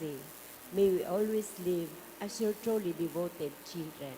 mercy. May we always live as your truly devoted children.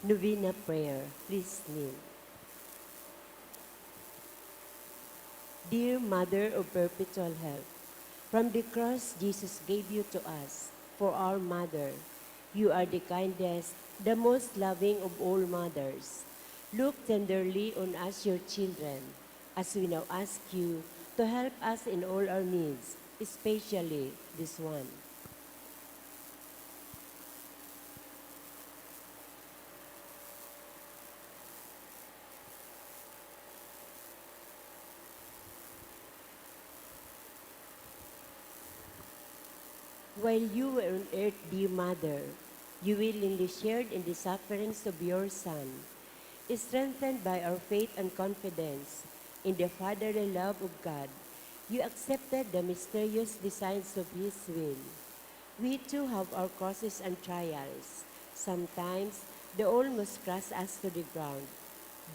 Novena Prayer. Please kneel. Dear Mother of Perpetual Help, from the cross Jesus gave you to us for our mother. You are the kindest, the most loving of all mothers. Look tenderly on us, your children, as we now ask you to help us in all our needs, especially this one. While you were on earth, dear Mother, you willingly shared in the sufferings of your Son. Strengthened by our faith and confidence in the fatherly love of God, you accepted the mysterious designs of His will. We too have our crosses and trials. Sometimes they almost crush us to the ground.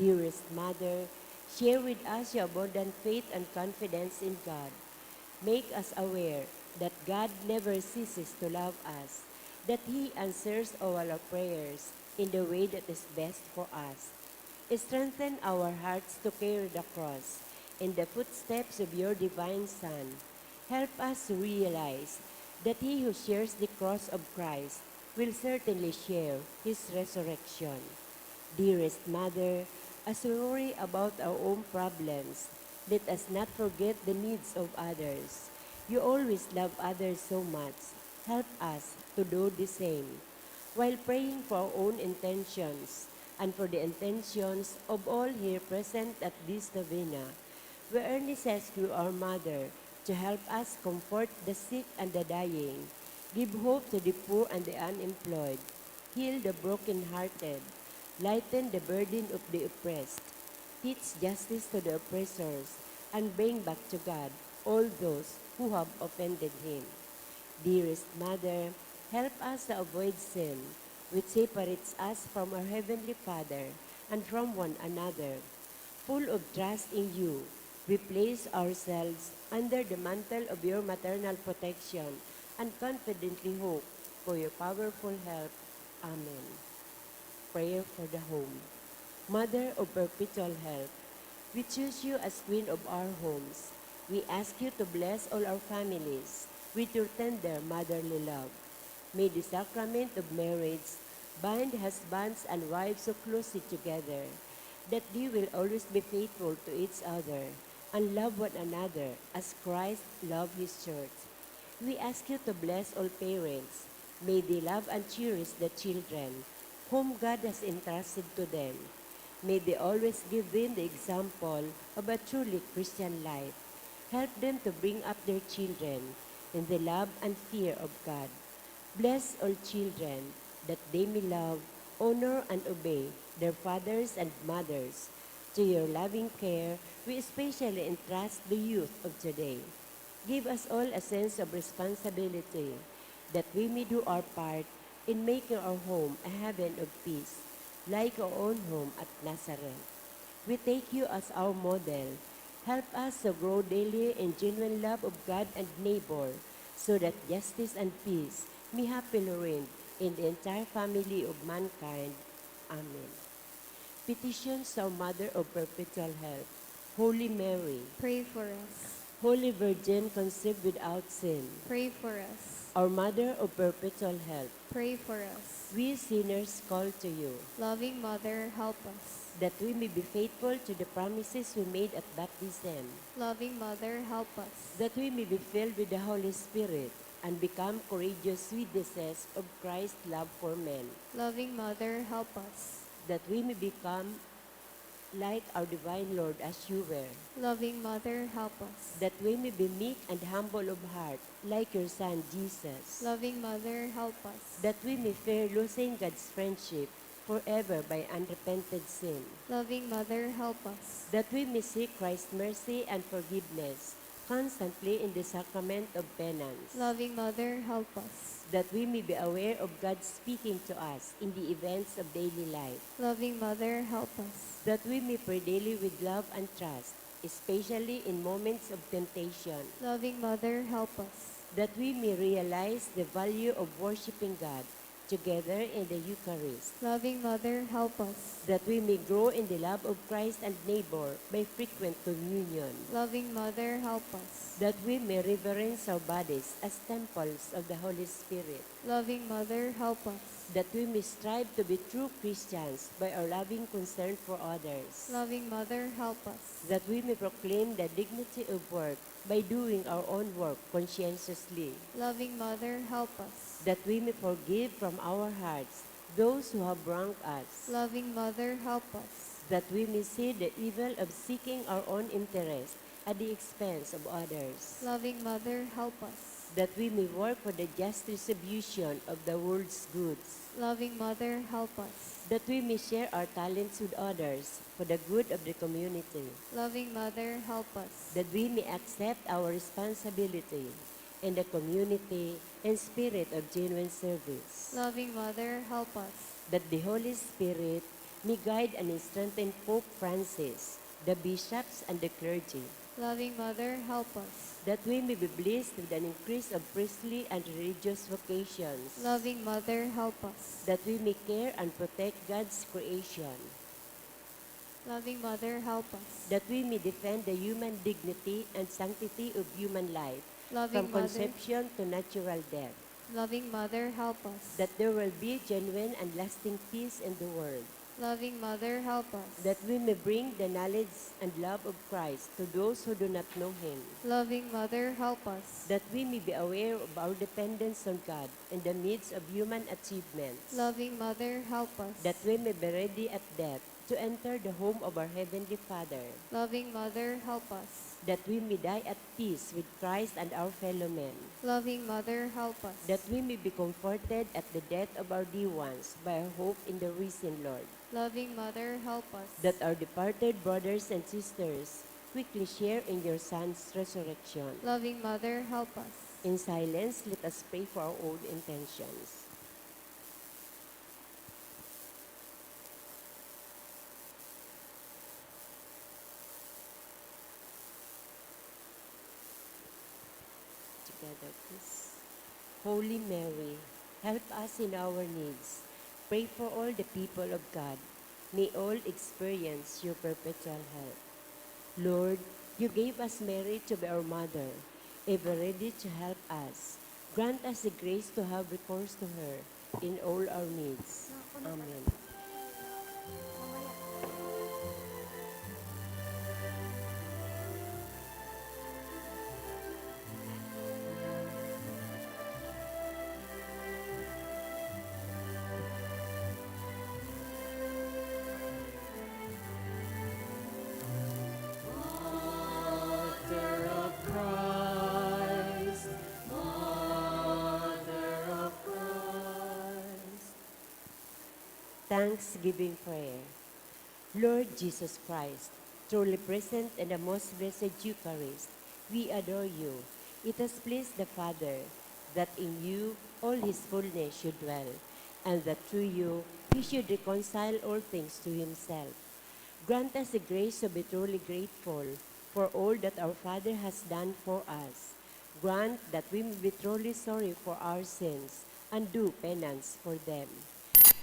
Dearest Mother, share with us your abundant faith and confidence in God. Make us aware that God never ceases to love us, that He answers all our prayers in the way that is best for us. Strengthen our hearts to carry the cross in the footsteps of your divine Son. Help us to realize that he who shares the cross of Christ will certainly share His resurrection. Dearest Mother, as we worry about our own problems, let us not forget the needs of others. You always love others so much. Help us to do the same. While praying for our own intentions and for the intentions of all here present at this novena, we earnestly ask you, our Mother, to help us comfort the sick and the dying, give hope to the poor and the unemployed, heal the brokenhearted, lighten the burden of the oppressed, teach justice to the oppressors, and bring back to God all those who have offended him. Dearest Mother, help us to avoid sin, which separates us from our Heavenly Father and from one another. Full of trust in you, we place ourselves under the mantle of your maternal protection and confidently hope for your powerful help. Amen. Prayer for the home. Mother of perpetual help, we choose you as Queen of our homes. We ask you to bless all our families with your tender motherly love. May the sacrament of marriage bind husbands and wives so closely together that they will always be faithful to each other and love one another as Christ loved his church. We ask you to bless all parents. May they love and cherish the children whom God has entrusted to them. May they always give them the example of a truly Christian life. Help them to bring up their children in the love and fear of God. Bless all children that they may love, honor, and obey their fathers and mothers. To your loving care, we especially entrust the youth of today. Give us all a sense of responsibility that we may do our part in making our home a heaven of peace, like our own home at Nazareth. We take you as our model. Help us to grow daily in genuine love of God and neighbor, so that justice and peace may happily reign in the entire family of mankind. Amen. Petitions to our Mother of Perpetual Help. Holy Mary, Pray for us. Holy Virgin conceived without sin, Pray for us. our Mother of Perpetual Help, Pray for us. we sinners call to you, Loving Mother, help us. that we may be faithful to the promises we made at baptism, Loving Mother, help us. that we may be filled with the Holy Spirit and become courageous witnesses of Christ's love for men, Loving Mother, help us. that we may become like our divine Lord as you were, Loving Mother, help us. that we may be meek and humble of heart like your Son Jesus, Loving Mother, help us. that we may fear losing God's friendship forever by unrepented sin, Loving Mother, help us. that we may seek Christ's mercy and forgiveness constantly in the sacrament of penance, Loving Mother, help us. that we may be aware of God speaking to us in the events of daily life, Loving Mother, help us. that we may pray daily with love and trust, especially in moments of temptation, Loving Mother, help us. that we may realize the value of worshiping God together in the Eucharist, Loving Mother, help us. that we may grow in the love of Christ and neighbor by frequent communion, Loving Mother, help us. that we may reverence our bodies as temples of the Holy Spirit, Loving Mother, help us. that we may strive to be true Christians by our loving concern for others, Loving Mother, help us. that we may proclaim the dignity of work by doing our own work conscientiously, Loving Mother, help us. that we may forgive from our hearts those who have wronged us, Loving Mother, help us. that we may see the evil of seeking our own interest at the expense of others, Loving Mother, help us. that we may work for the just distribution of the world's goods, Loving Mother, help us. that we may share our talents with others for the good of the community, Loving Mother, help us. that we may accept our responsibility in the community and spirit of genuine service, Loving Mother, help us. that the Holy Spirit may guide and strengthen Pope Francis, the bishops, and the clergy, Loving Mother, help us. that we may be blessed with an increase of priestly and religious vocations, Loving Mother, help us. that we may care and protect God's creation, Loving Mother, help us. that we may defend the human dignity and sanctity of human life Loving from Mother, conception to natural death, Loving Mother, help us. that there will be genuine and lasting peace in the world, Loving Mother, help us. that we may bring the knowledge and love of Christ to those who do not know Him, Loving Mother, help us. that we may be aware of our dependence on God in the midst of human achievements, Loving Mother, help us. that we may be ready at death to enter the home of our Heavenly Father, Loving Mother, help us. that we may die at peace with Christ and our fellow men, Loving Mother, help us. that we may be comforted at the death of our dear ones by our hope in the risen Lord, Loving Mother, help us. that our departed brothers and sisters quickly share in your Son's resurrection. Loving Mother, help us. In silence, let us pray for our own intentions. Together, please. Holy Mary, help us in our needs. Pray for all the people of God. May all experience your perpetual help. Lord, you gave us Mary to be our mother, ever ready to help us. Grant us the grace to have recourse to her in all our needs. Amen. Thanksgiving prayer. Lord Jesus Christ, truly present in the most blessed Eucharist, we adore you. It has pleased the Father that in you all his fullness should dwell, and that through you he should reconcile all things to himself. Grant us the grace to be truly grateful for all that our Father has done for us. Grant that we may be truly sorry for our sins and do penance for them.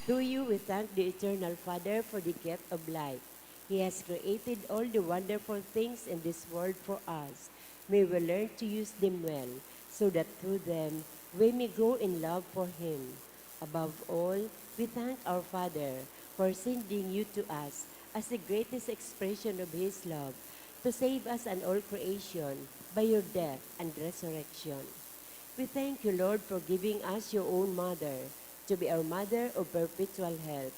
Through you, we thank the Eternal Father for the gift of life. He has created all the wonderful things in this world for us. May we learn to use them well, so that through them we may grow in love for Him. Above all, we thank our Father for sending you to us as the greatest expression of His love, to save us and all creation by your death and resurrection. We thank you, Lord, for giving us your own mother, to be our mother of perpetual help.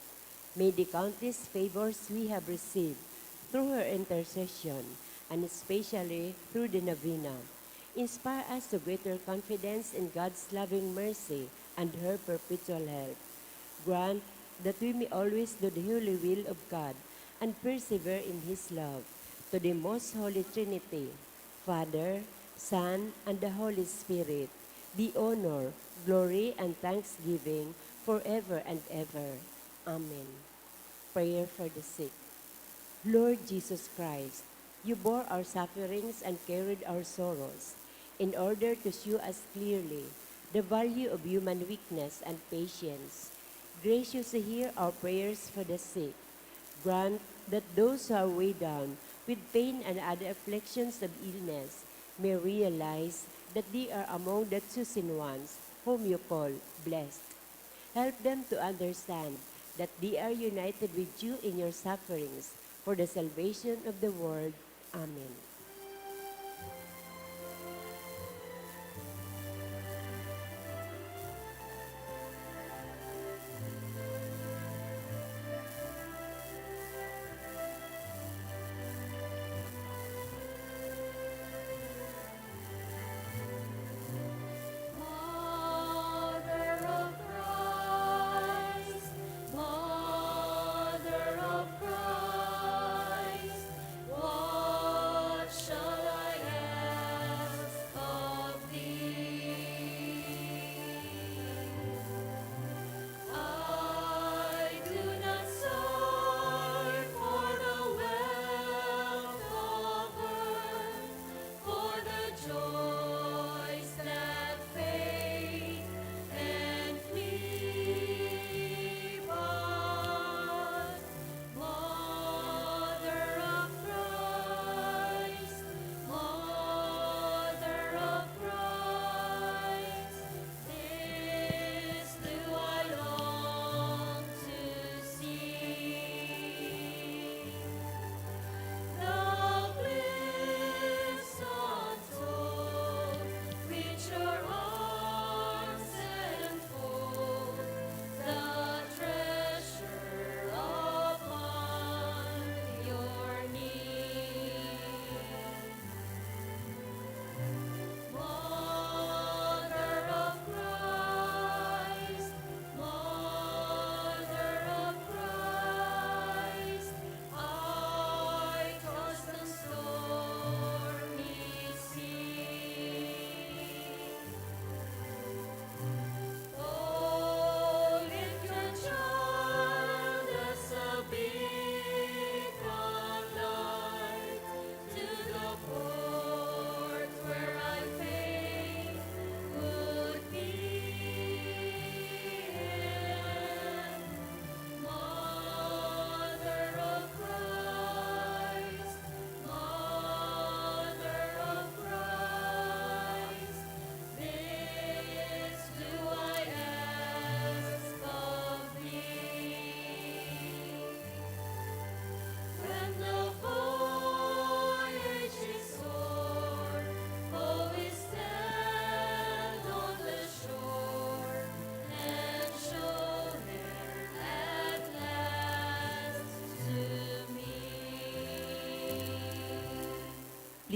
May the countless favors we have received through her intercession, and especially through the novena, inspire us to greater confidence in God's loving mercy and her perpetual help. Grant that we may always do the holy will of God and persevere in His love. To the most holy Trinity, Father, Son, and the Holy Spirit, be honor, glory, and thanksgiving forever and ever. Amen. Prayer for the sick. Lord Jesus Christ, you bore our sufferings and carried our sorrows in order to show us clearly the value of human weakness and patience. Graciously hear our prayers for the sick. Grant that those who are weighed down with pain and other afflictions of illness may realize that they are among the chosen ones whom you call blessed. Help them to understand that they are united with you in your sufferings for the salvation of the world. Amen. Mother of Christ,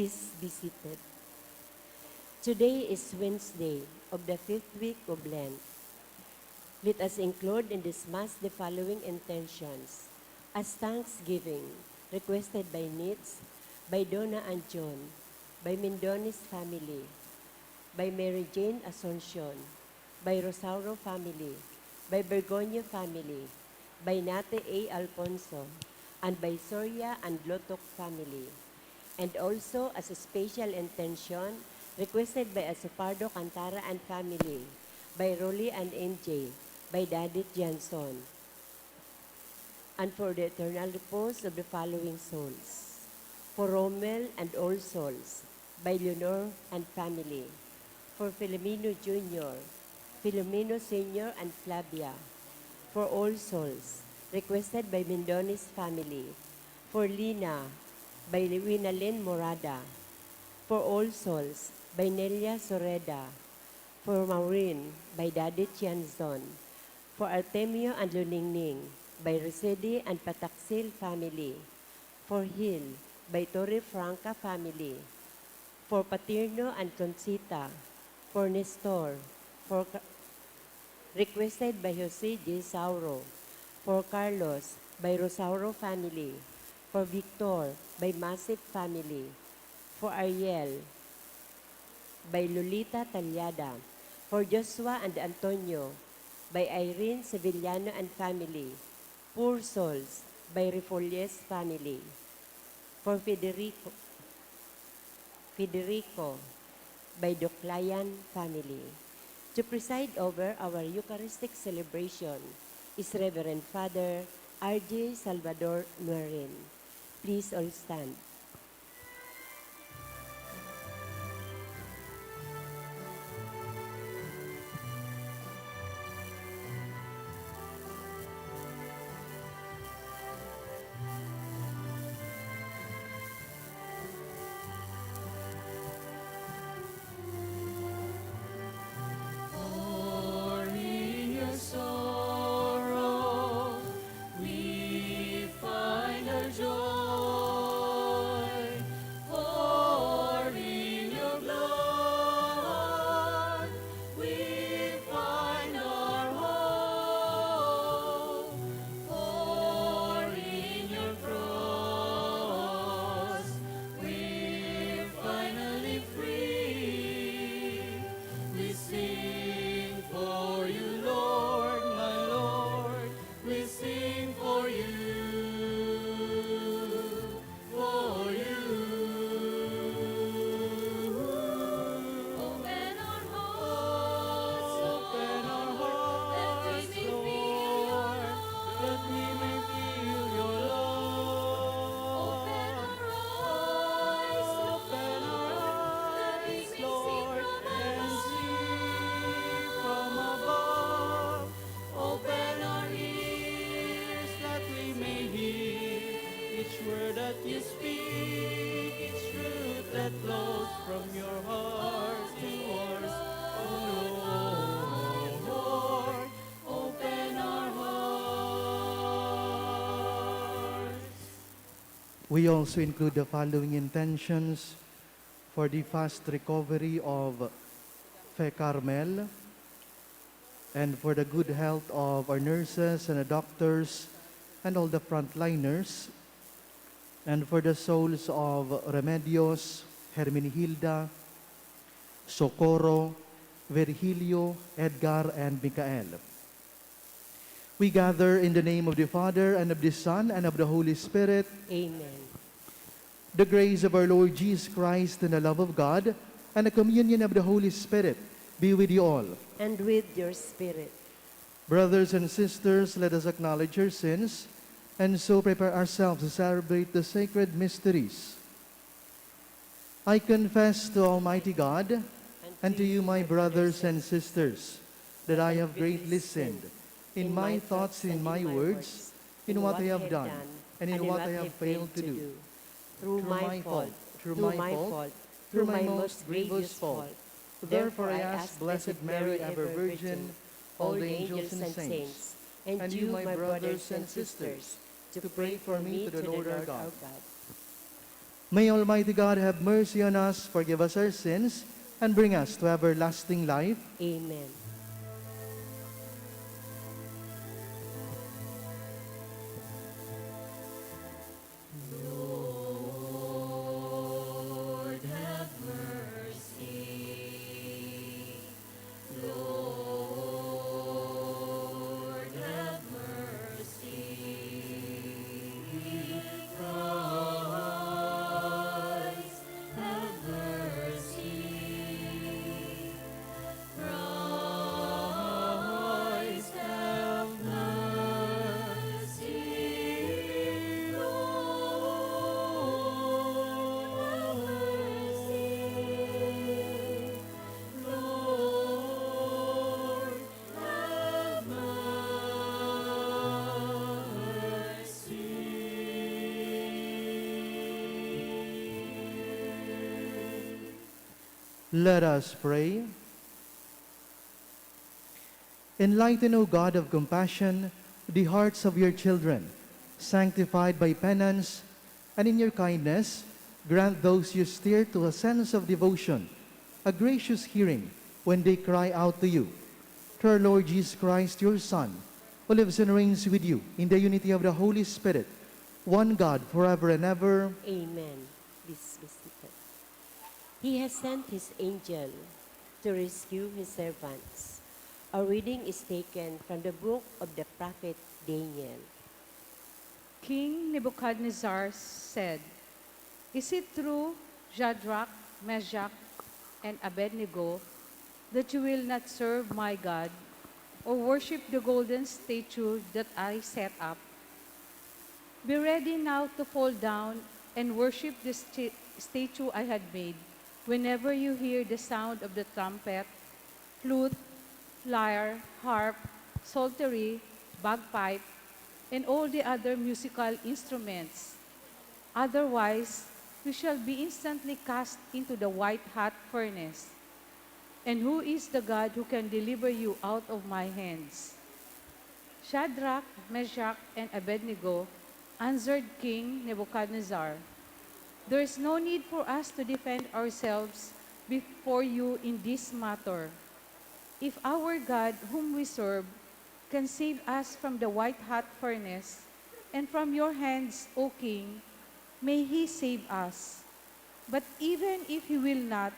Please be seated. Today is Wednesday of the 5th week of Lent. Let us include in this Mass the following intentions as thanksgiving requested by Nitz, by Donna and John, by Mendonis family, by Mary Jane Asuncion, by Rosauro family, by Bergoño family, by Nate A. Alfonso, and by Soria and Lotok family. And also as a special intention requested by Asupardo Cantara and family, by Rolly and MJ, by Dadit Janson, and for the eternal repose of the following souls. For Rommel and all souls, by Leonor and family. For Filomeno Jr., Filomeno Sr. and Flavia. For all souls, requested by Mendonis family. For Lina, by Winalyn Morada. For all souls, by Nelia Soreda. For Maureen, by Daddy Chianzon. For Artemio and Luningning, by Resede and Pataksil family. For Hill, by Torre Franca family. For Paterno and Concita. For Nestor, for requested by Jose J. Sauro. For Carlos, by Rosauro family. For Victor, by Masip family. For Ariel, by Lolita Talyada. For Joshua and Antonio, by Irene Sevillano and family. Poor Souls, by Refolles family. For Federico, by Doclayan family. To preside over our Eucharistic celebration is Reverend Father R.J. Salvador Nuerin. Please all stand. We also include the following intentions for the fast recovery of Fe Carmel and for the good health of our nurses and the doctors and all the frontliners, and for the souls of Remedios, Hermenegilda, Socorro, Virgilio, Edgar, and Micael. We gather in the name of the Father, and of the Son, and of the Holy Spirit. Amen. The grace of our Lord Jesus Christ and the love of God and the communion of the Holy Spirit be with you all. And with your spirit. Brothers and sisters, let us acknowledge our sins and so prepare ourselves to celebrate the sacred mysteries. I confess to Almighty God and to you, my brothers and sisters, that I have greatly sinned in my thoughts, in my words, in what I have done, and in what I have failed to do. Through my fault, through my most grievous fault. Therefore I ask Blessed Mary, ever Virgin, all the angels and saints, and you, my brothers and sisters, to pray for me to the Lord our God. May Almighty God have mercy on us, forgive us our sins, and bring us to everlasting life. Amen. Let us pray. Enlighten, O God of compassion, the hearts of your children, sanctified by penance, and in your kindness, grant those you steer to a sense of devotion, a gracious hearing when they cry out to you. Through our Lord Jesus Christ, your Son, who lives and reigns with you in the unity of the Holy Spirit, one God, forever and ever. Amen. Please be seated. He has sent his angel to rescue his servants. Our reading is taken from the book of the prophet Daniel. King Nebuchadnezzar said, "Is it true, Shadrach, Meshach, and Abednego, that you will not serve my God or worship the golden statue that I set up? Be ready now to fall down and worship the statue I had made whenever you hear the sound of the trumpet, flute, lyre, harp, psaltery, bagpipe, and all the other musical instruments. Otherwise, we shall be instantly cast into the white-hot furnace. And who is the God who can deliver you out of my hands?" Shadrach, Meshach, and Abednego answered King Nebuchadnezzar, "There is no need for us to defend ourselves before you in this matter. If our God, whom we serve, can save us from the white-hot furnace and from your hands, O King, may he save us. But even if he will not,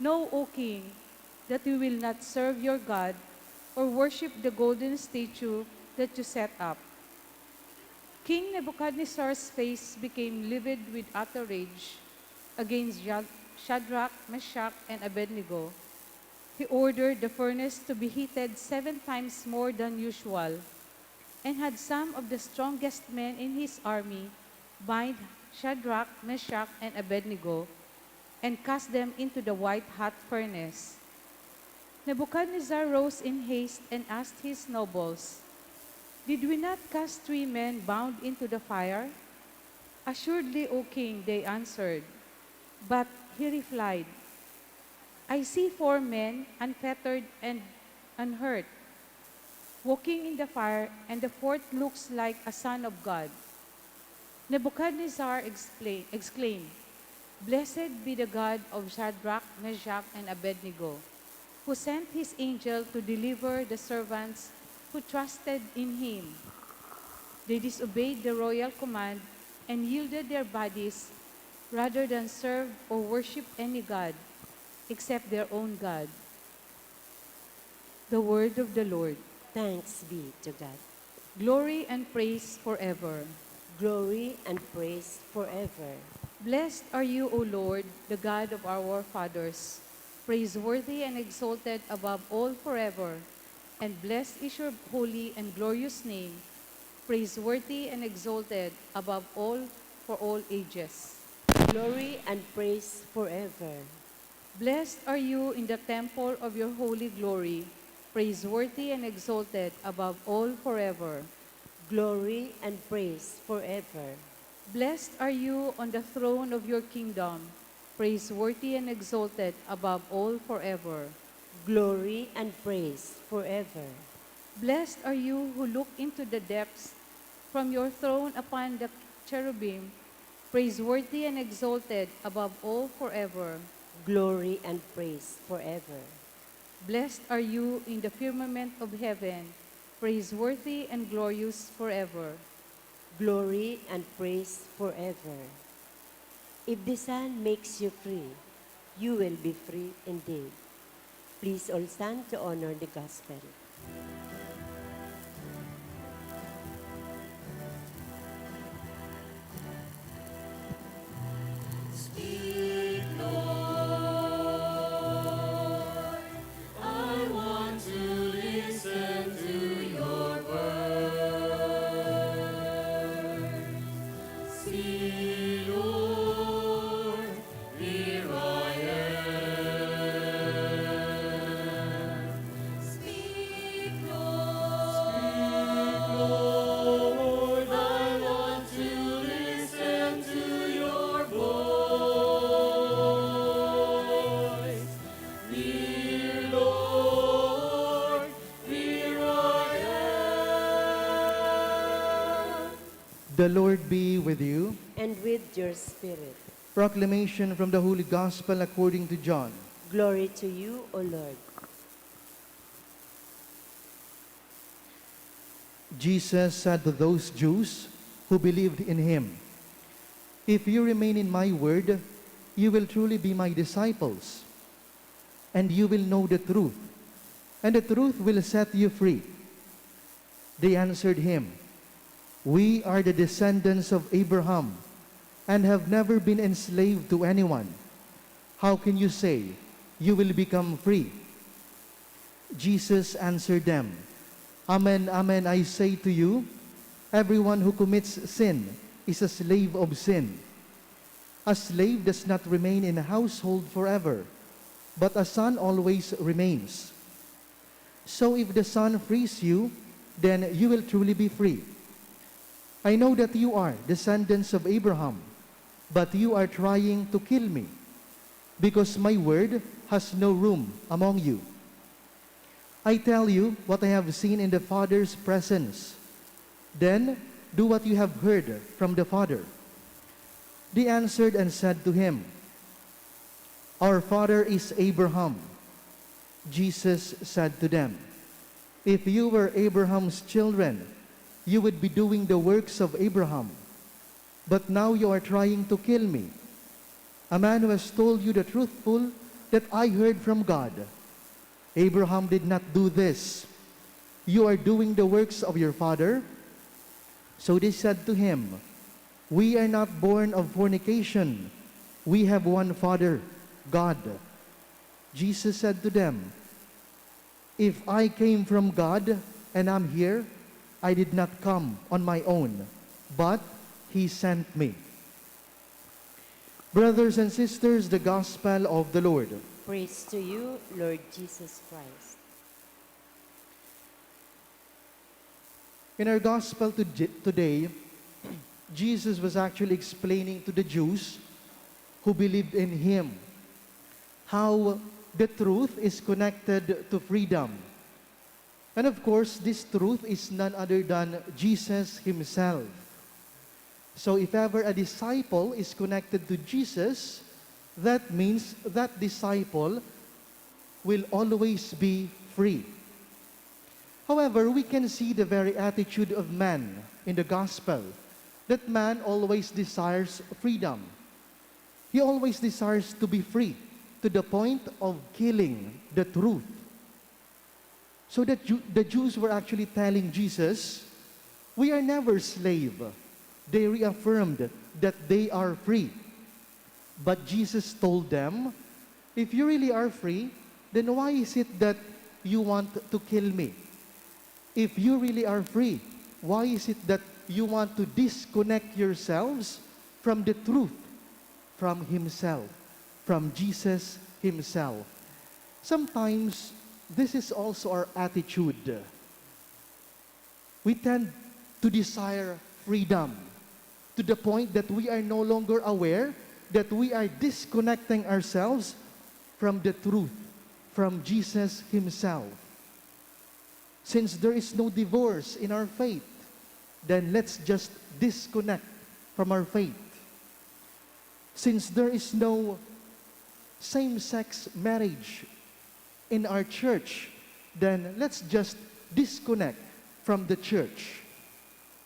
know, O King, that we will not serve your God or worship the golden statue that you set up." King Nebuchadnezzar's face became livid with utter rage against Shadrach, Meshach, and Abednego. He ordered the furnace to be heated 7 times more than usual, and had some of the strongest men in his army bind Shadrach, Meshach, and Abednego, and cast them into the white-hot furnace. Nebuchadnezzar rose in haste and asked his nobles, "Did we not cast 3 men bound into the fire?" "Assuredly, O king," they answered. But he replied, "I see 4 men unfettered and unhurt, walking in the fire, and the 4th looks like a son of God." Nebuchadnezzar exclaimed, "Blessed be the God of Shadrach, Meshach, and Abednego, who sent his angel to deliver the servants who trusted in him." They disobeyed the royal command and yielded their bodies rather than serve or worship any god except their own God. The word of the Lord. Thanks be to God. Glory and praise forever. Glory and praise forever. Blessed are you, O Lord, the God of our fathers, praiseworthy and exalted above all forever. And blessed is your holy and glorious name, praiseworthy and exalted above all for all ages. Glory and praise forever. Blessed are you in the temple of your holy glory, praiseworthy and exalted above all forever. Glory and praise forever. Blessed are you on the throne of your kingdom, praiseworthy and exalted above all forever. Glory and praise forever. Blessed are you who look into the depths from your throne upon the cherubim, praiseworthy and exalted above all forever. Glory and praise forever. Blessed are you in the firmament of heaven, praiseworthy and glorious forever. Glory and praise forever. If the Son makes you free, you will be free indeed. Please all stand to honor the gospel. The Lord be with you. And with your spirit. Proclamation from the Holy Gospel according to John. Glory to you, O Lord. Jesus said to those Jews who believed in him, "If you remain in my word, you will truly be my disciples, and you will know the truth, and the truth will set you free." They answered him, "We are the descendants of Abraham and have never been enslaved to anyone. How can you say you will become free?" Jesus answered them, "Amen, amen, I say to you, everyone who commits sin is a slave of sin. A slave does not remain in a household forever, but a son always remains. So if the Son frees you, then you will truly be free. I know that you are descendants of Abraham, but you are trying to kill me, because my word has no room among you. I tell you what I have seen in the Father's presence. Then do what you have heard from the Father." They answered and said to him, "Our father is Abraham." Jesus said to them, "If you were Abraham's children, you would be doing the works of Abraham. But now you are trying to kill me, a man who has told you the truthful that I heard from God. Abraham did not do this. You are doing the works of your father?" So they said to him, "We are not born of fornication. We have one Father, God." Jesus said to them, "If I came from God and I'm here, I did not come on my own, but He sent me." Brothers and sisters, the Gospel of the Lord. Praise to you, Lord Jesus Christ. In our Gospel today, Jesus was actually explaining to the Jews who believed in Him how the truth is connected to freedom. And of course, this truth is none other than Jesus Himself. So if ever a disciple is connected to Jesus, that means that disciple will always be free. However, we can see the very attitude of man in the gospel, that man always desires freedom. He always desires to be free, to the point of killing the truth. So that the Jews were actually telling Jesus, "We are never slave." They reaffirmed that they are free. But Jesus told them, "If you really are free, then why is it that you want to kill me? If you really are free, why is it that you want to disconnect yourselves from the truth, from Himself, from Jesus Himself?" Sometimes, this is also our attitude. We tend to desire freedom to the point that we are no longer aware that we are disconnecting ourselves from the truth, from Jesus Himself. Since there is no divorce in our faith, then let's just disconnect from our faith. Since there is no same-sex marriage in our church, then let's just disconnect from the church.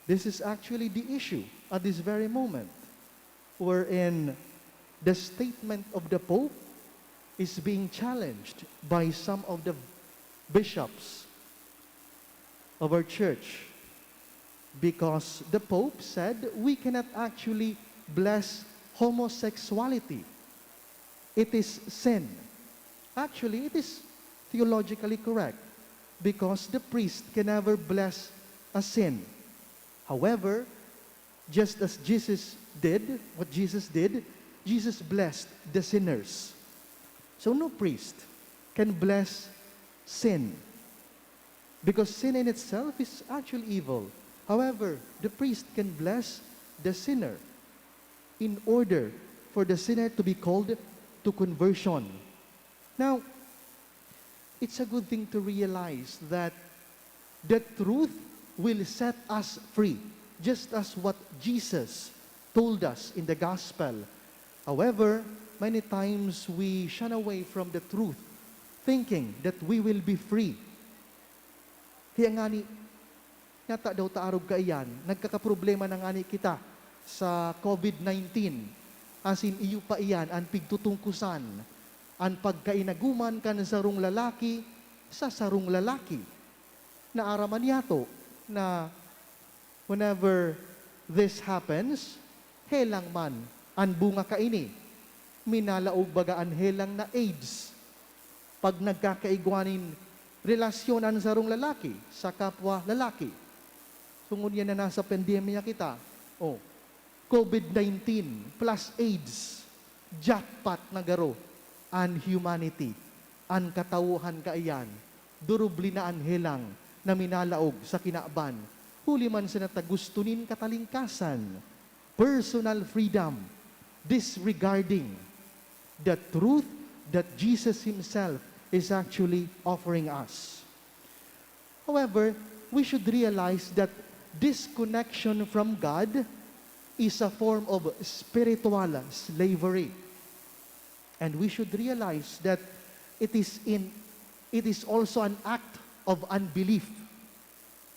This is actually the issue at this very moment, wherein the statement of the Pope is being challenged by some of the bishops of our church, because the Pope said we cannot actually bless homosexuality. It is sin. Actually, it is theologically correct, because the priest can never bless a sin. However, just as Jesus did, what Jesus did, Jesus blessed the sinners. So no priest can bless sin, because sin in itself is actually evil. However, the priest can bless the sinner in order for the sinner to be called to conversion. Now, it's a good thing to realize that the truth will set us free, just as what Jesus told us in the gospel. However, many times we shun away from the truth, thinking that we will be free. Kaya nga ni, yata daw taarog kaiyan, nagkakaproblema na nga ni kita sa COVID-19. As in, iyo pa iyan, ang pigtutungkusan, ang pagkainaguman kan sarong lalaki sa sarong lalaki. Naaraman yato na whenever this happens, helang man ang bunga kaini. Minalaog baga ang helang na AIDS. Pag nagkakaigwanin relasyonan sarong lalaki sa kapwa lalaki. Sungon yan na nasa pandemya kita. Oh, COVID-19 plus AIDS. Jackpot na garo. An humanity. An katawuhan kaiyan. Durubli na an helang na minalaog sa kinaaban. Huli man sa natagustunin katalingkasan. Personal freedom. Disregarding the truth that Jesus Himself is actually offering us. However, we should realize that disconnection from God is a form of spiritual slavery. And we should realize that it is also an act of unbelief.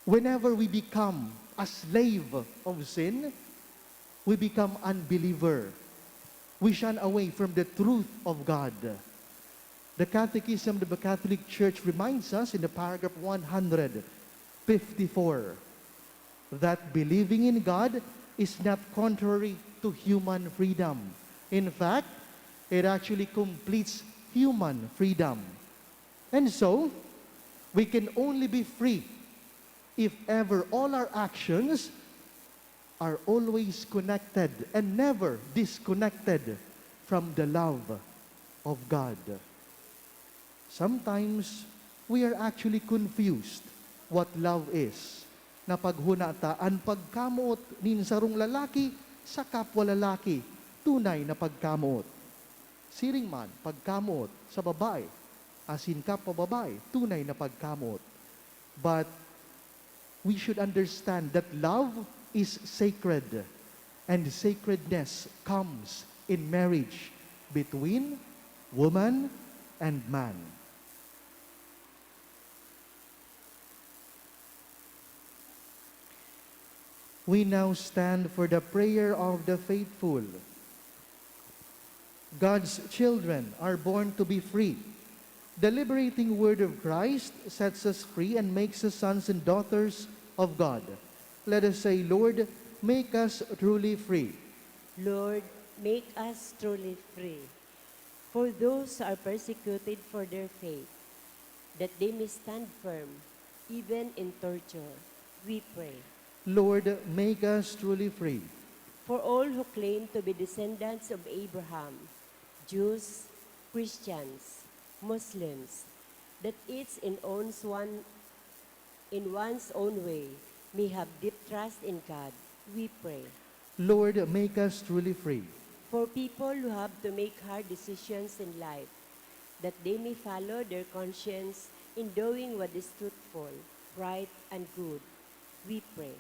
Whenever we become a slave of sin, we become unbeliever. We shun away from the truth of God. The Catechism of the Catholic Church reminds us in the paragraph 154 that believing in God is not contrary to human freedom. In fact, it actually completes human freedom. And so, we can only be free if ever all our actions are always connected and never disconnected from the love of God. Sometimes, we are actually confused what love is. Na paghunata, ang pagkamuot nin sarong lalaki sa kapwa lalaki, tunay na pagkamuot. Siring man, pagkamuot sa babae, asin kapwa babae, tunay na pagkamuot. But we should understand that love is sacred, and sacredness comes in marriage between woman and man. We now stand for the prayer of the faithful. God's children are born to be free. The liberating word of Christ sets us free and makes us sons and daughters of God. Let us say, Lord, make us truly free. Lord, make us truly free. For those who are persecuted for their faith, that they may stand firm, even in torture, we pray. Lord, make us truly free. For all who claim to be descendants of Abraham, Jews, Christians, Muslims, that each in one's own way may have deep trust in God, we pray. Lord, make us truly free. For people who have to make hard decisions in life, that they may follow their conscience in doing what is truthful, right, and good, we pray.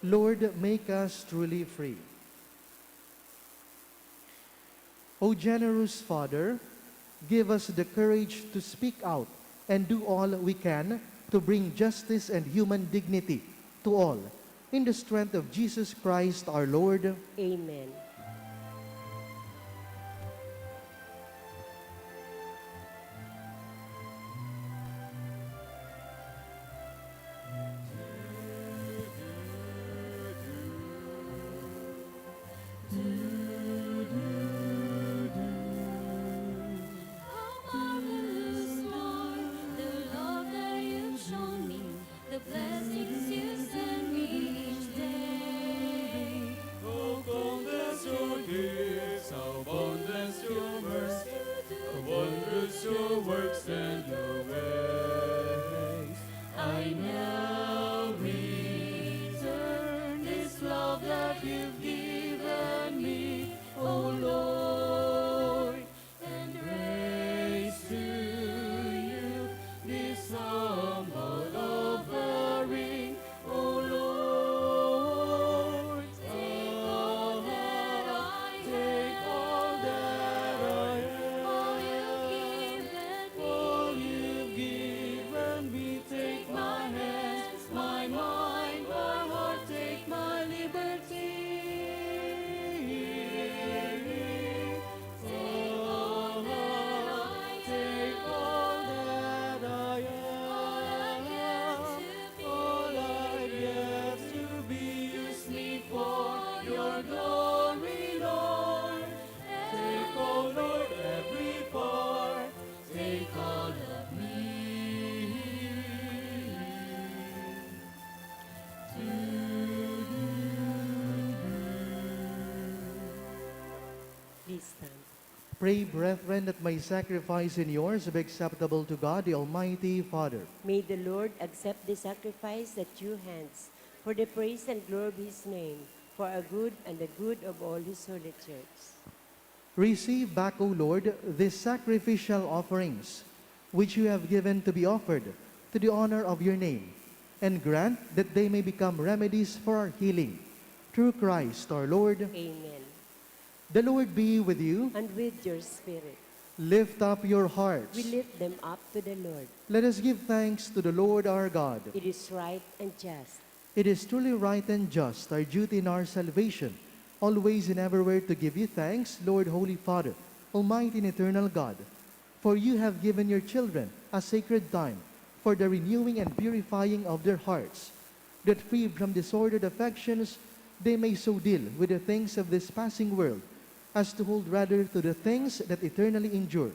Lord, make us truly free. O generous Father, give us the courage to speak out and do all we can to bring justice and human dignity to all. In the strength of Jesus Christ our Lord. Amen. How marvelous, Lord, the love that you've shown me, the blessings you send me each day. How boundless your gifts, how boundless your mercy, how wondrous your works and your ways. I now return this love that you've given me, O Lord, and raise to you this humble offering, O Lord. Take all that I am, all you've given me. Take my hands, my mind, my heart, take my liberty. Take all that I am, all I get to be. Use me for your glory, Lord. Take, oh Lord, every part. Take all of me. Please stand. Pray, brethren, that my sacrifice and yours be acceptable to God, the Almighty Father. May the Lord accept the sacrifice at your hands for the praise and glory of his name, for our good and the good of all his holy church. Receive back, O Lord, these sacrificial offerings, which you have given to be offered to the honor of your name, and grant that they may become remedies for our healing. Through Christ our Lord. Amen. The Lord be with you. And with your spirit, Lift up your hearts. we lift them up to the Lord. Let us give thanks to the Lord our God. It is right and just. It is truly right and just, our duty in our salvation, always and everywhere to give you thanks, Lord, Holy Father, Almighty and eternal God. For you have given your children a sacred time for the renewing and purifying of their hearts, that free from disordered affections, they may so deal with the things of this passing world, as to hold rather to the things that eternally endure.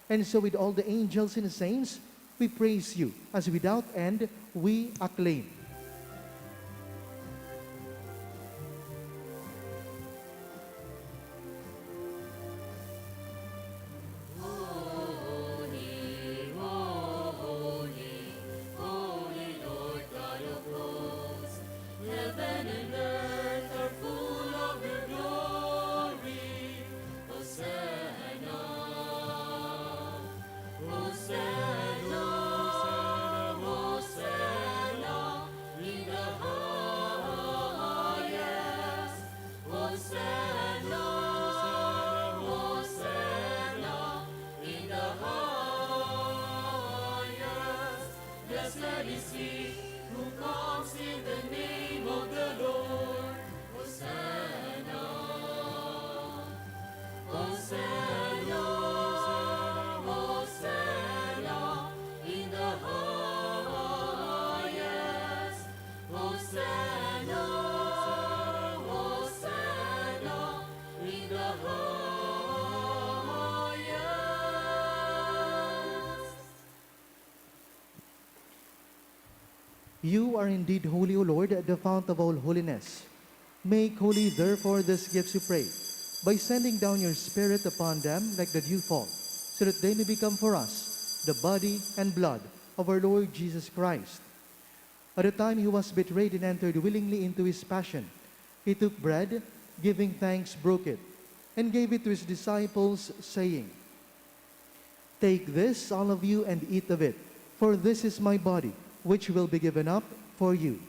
And so with all the angels and saints, we praise you, as without end we acclaim. Holy Lord God of hosts, heaven and earth are full of your glory. Hosanna, Hosanna, Hosanna in the highest. Hosanna, Hosanna in the highest. Blessed is he who comes in the name of the Lord. Hosanna, Hosanna, Hosanna in the highest. Hosanna, Hosanna in the highest. You are indeed holy, O Lord, the fount of all holiness. Make holy, therefore, these gifts, we pray, by sending down your Spirit upon them like the dewfall, so that they may become for us the body and blood of our Lord Jesus Christ. At the time he was betrayed and entered willingly into his passion, he took bread, giving thanks, broke it, and gave it to his disciples, saying, "Take this, all of you, and eat of it, for this is my body, which will be given up for you."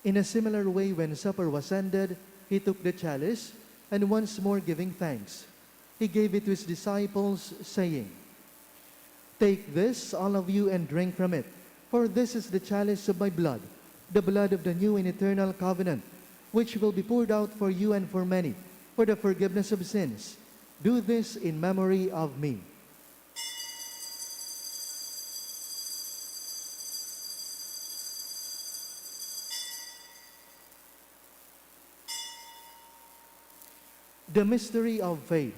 In a similar way, when supper was ended, he took the chalice, and once more giving thanks, he gave it to his disciples, saying, "Take this, all of you, and drink from it, for this is the chalice of my blood, the blood of the new and eternal covenant, which will be poured out for you and for many, for the forgiveness of sins. Do this in memory of me." The mystery of faith.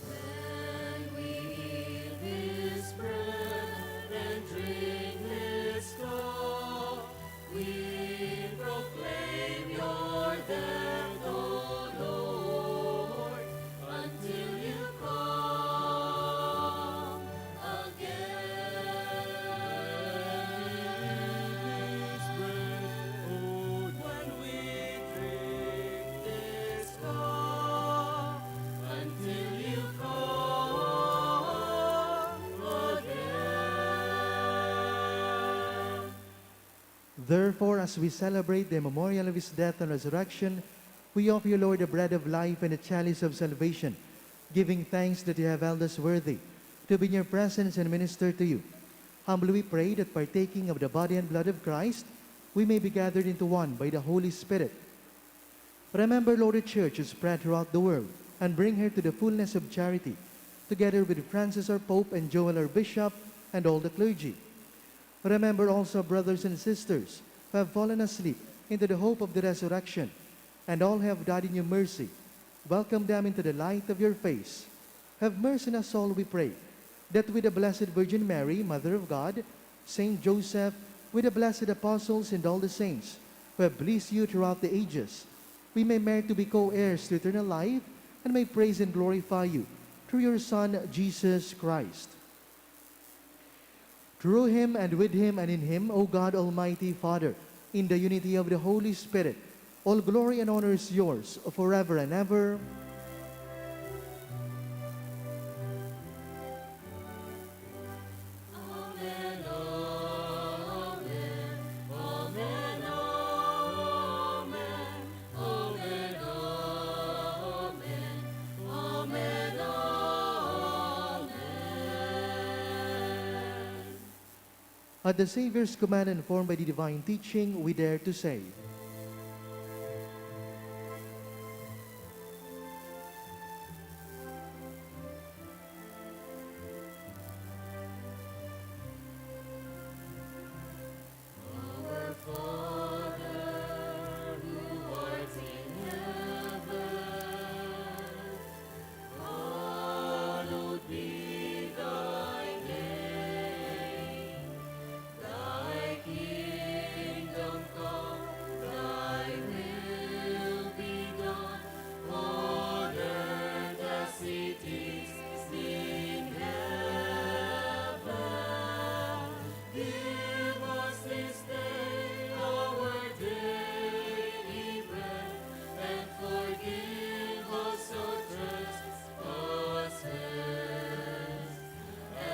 When we eat this bread and drink this cup, we proclaim your death, O Lord, until you come again. This bread, when we drink this cup, until you come again. Therefore, as we celebrate the memorial of his death and resurrection, we offer you, Lord, the bread of life and the chalice of salvation, giving thanks that you have held us worthy to be in your presence and minister to you. Humbly we pray that partaking of the body and blood of Christ, we may be gathered into one by the Holy Spirit. Remember, Lord, the Church is spread throughout the world, and bring her to the fullness of charity, together with Francis our Pope and Joel our Bishop and all the clergy. Remember also brothers and sisters who have fallen asleep into the hope of the resurrection, and all who have died in your mercy. Welcome them into the light of your face. Have mercy on us all, we pray, that with the Blessed Virgin Mary, Mother of God, Saint Joseph, with the blessed apostles and all the saints who have blessed you throughout the ages, we may merit to be co-heirs to eternal life, and may praise and glorify you through your Son, Jesus Christ. Through him and with him and in him, O God, Almighty Father, in the unity of the Holy Spirit, all glory and honor is yours forever and ever. Amen, amen, amen, amen, amen, amen, amen. At the Savior's command, informed by the divine teaching, we dare to say, Our Father, who art in heaven, hallowed be thy name. Thy kingdom come, thy will be done, on earth as it is in heaven. Give us this day our daily bread, and forgive us our trespasses,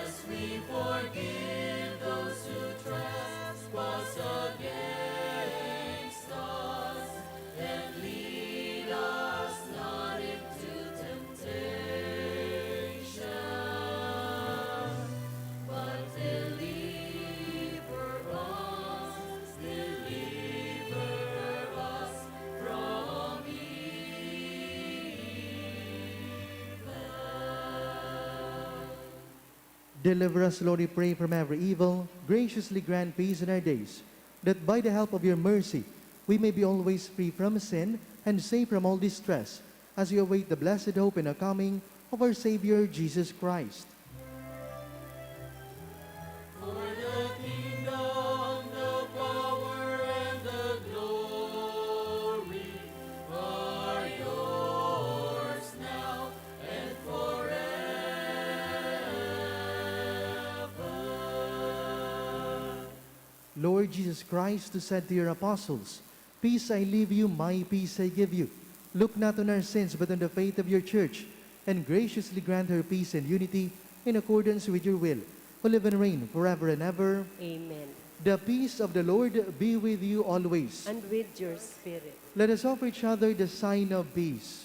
as we forgive those who trespass against us. And lead us not into temptation, but deliver us from evil. deliver us, Lord, we pray, from every evil. Graciously grant peace in our days, that by the help of your mercy, we may be always free from sin and safe from all distress, as we await the blessed hope and the coming of our Savior, Jesus Christ. For the kingdom, the power, and the glory are yours now and forever. Lord Jesus Christ, who said to your apostles, "Peace I leave you, my peace I give you," Look not on our sins, but on the faith of your church, and graciously grant her peace and unity in accordance with your will, who live and reign forever and ever. Amen. The peace of the Lord be with you always. And with your spirit. Let us offer each other the sign of peace.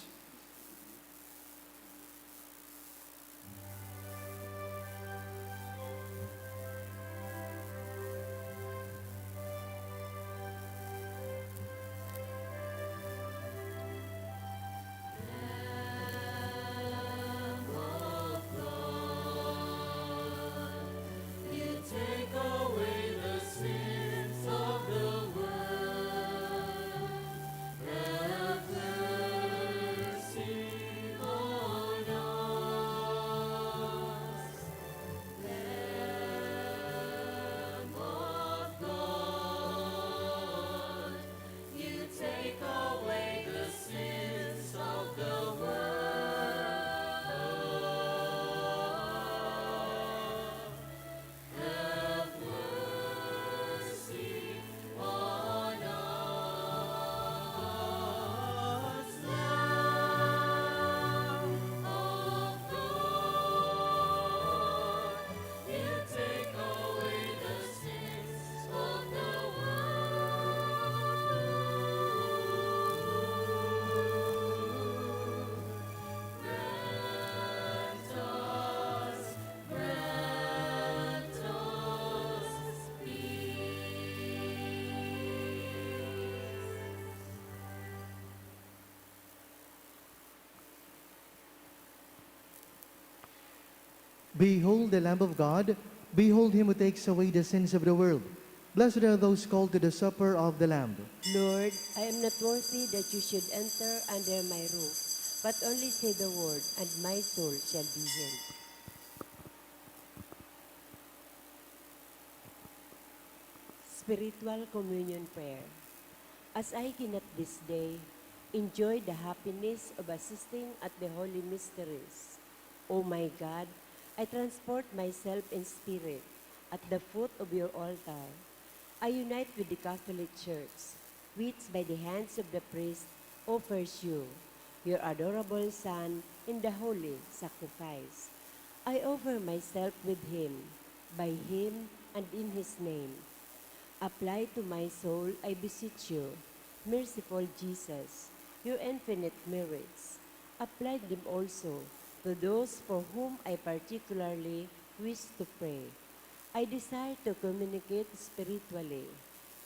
You take away the sins of the world. Have mercy on us. Lamb of God, you take away the sins of the world. Have mercy on us, Lamb of God. You take away the sins of the world. Grant us peace. Behold the Lamb of God. Behold him who takes away the sins of the world. Blessed are those called to the supper of the Lamb. Lord, I am not worthy that you should enter under my roof, but only say the word, and my soul shall be healed. Spiritual Communion Prayer. As I cannot this day enjoy the happiness of assisting at the holy mysteries, O my God, I transport myself in spirit at the foot of your altar. I unite with the Catholic Church, which by the hands of the priest offers you, your adorable Son, in the holy sacrifice. I offer myself with him, by him, and in his name. Apply to my soul, I beseech you, merciful Jesus, your infinite merits. Apply them also to those for whom I particularly wish to pray. I desire to communicate spiritually,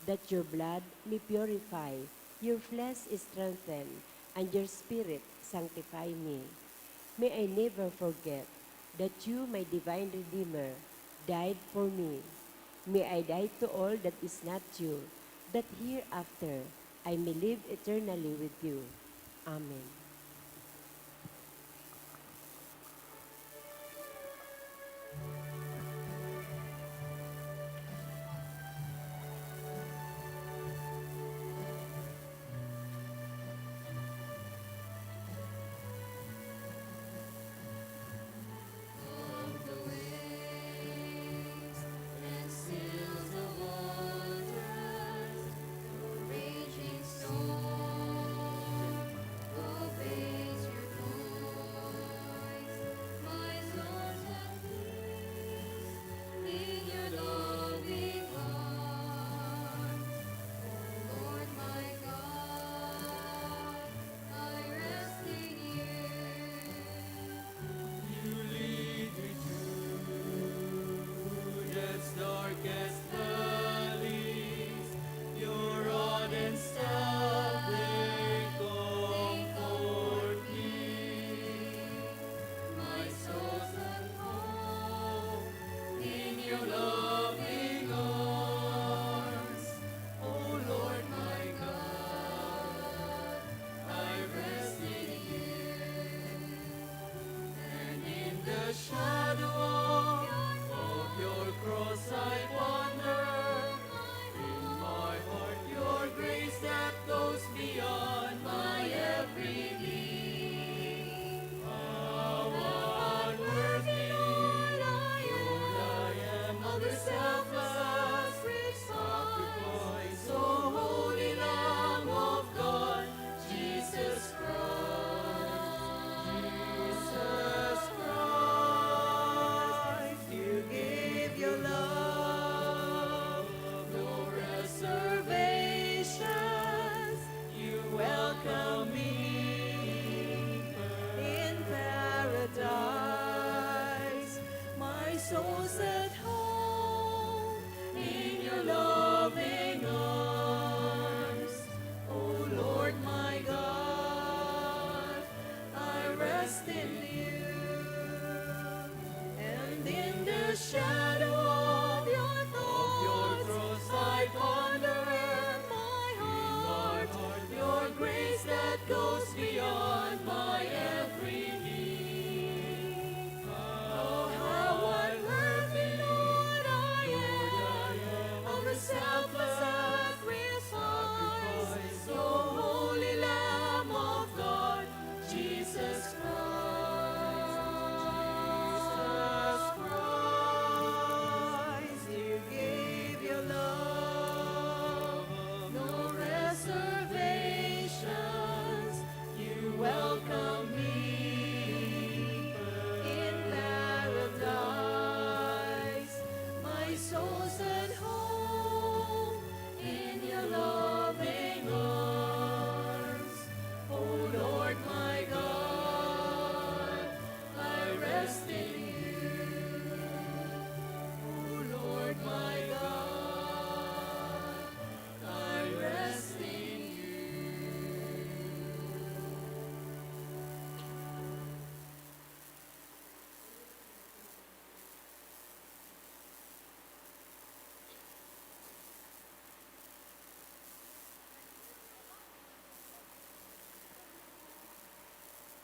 that your blood may purify, your flesh is strengthened, and your spirit sanctify me. May I never forget that you, my divine Redeemer, died for me. May I die to all that is not you, that hereafter I may live eternally with you. Amen. The waves and stills the waters, the raging storm obeys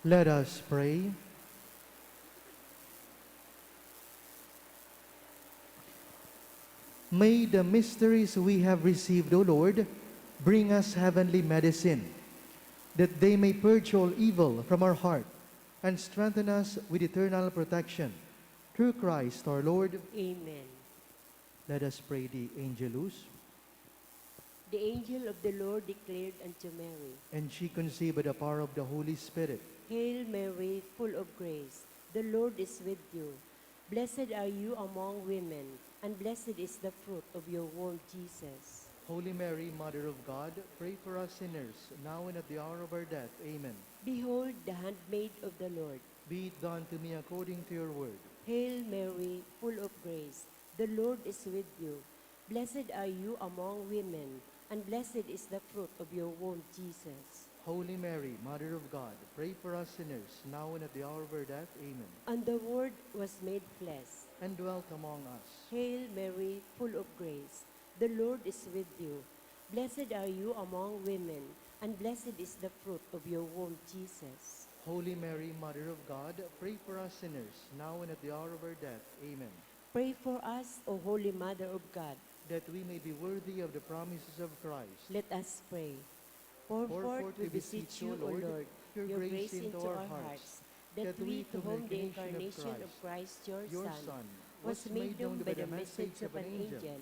Let us pray. May the mysteries we have received, O Lord, bring us heavenly medicine, that they may purge all evil from our heart and strengthen us with eternal protection. Through Christ our Lord. Amen. Let us pray the Angelus. The angel of the Lord declared unto Mary, And she conceived by the power of the Holy Spirit. Hail Mary, full of grace, the Lord is with you. Blessed are you among women, and blessed is the fruit of your womb, Jesus. Holy Mary, Mother of God, pray for us sinners, now and at the hour of our death. Amen. Behold the handmaid of the Lord. Be it done to me according to your word. Hail Mary, full of grace, the Lord is with you. Blessed are you among women, and blessed is the fruit of your womb, Jesus. Holy Mary, Mother of God, pray for us sinners, now and at the hour of our death. Amen. And the Word was made flesh. And dwelt among us. Hail Mary, full of grace, the Lord is with you. Blessed are you among women, and blessed is the fruit of your womb, Jesus. Holy Mary, Mother of God, pray for us sinners, now and at the hour of our death. Amen. Pray for us, O Holy Mother of God. That we may be worthy of the promises of Christ. Let us pray. Pour forth, we beseech you, O Lord, your grace into our hearts, that we, to whom the incarnation of Christ, your Son, was made known by the message of an angel,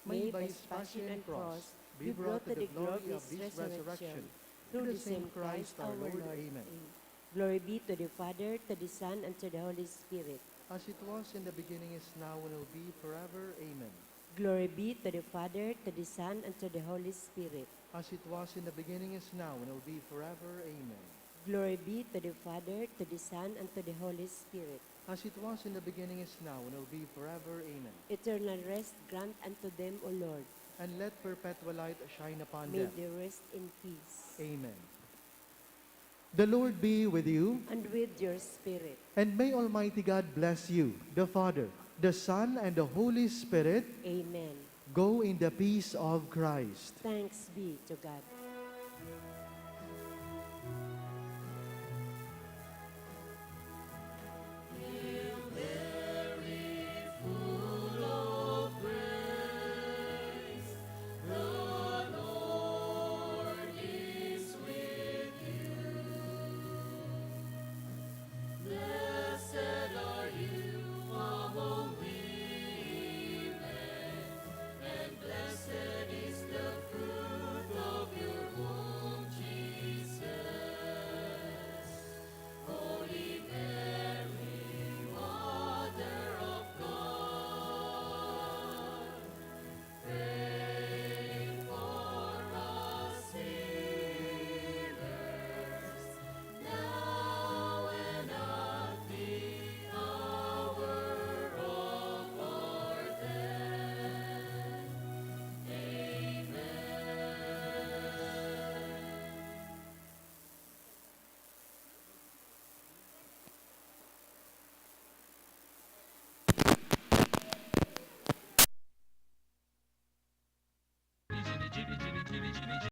may by his passion and cross be brought to the glorious resurrection, through the same Christ our Lord. Amen. Glory be to the Father, to the Son, and to the Holy Spirit. As it was in the beginning, is now, and will be forever. Amen. Glory be to the Father, to the Son, and to the Holy Spirit. As it was in the beginning, is now, and will be forever. Amen. Glory be to the Father, to the Son, and to the Holy Spirit. As it was in the beginning, is now, and will be forever. Amen. Eternal rest grant unto them, O Lord. And let perpetual light shine upon May them. they rest in peace. Amen. The Lord be with you, And with your spirit. and may Almighty God bless you, the Father, the Son, and the Holy Spirit. Amen. Go in the peace of Christ. Thanks be to God.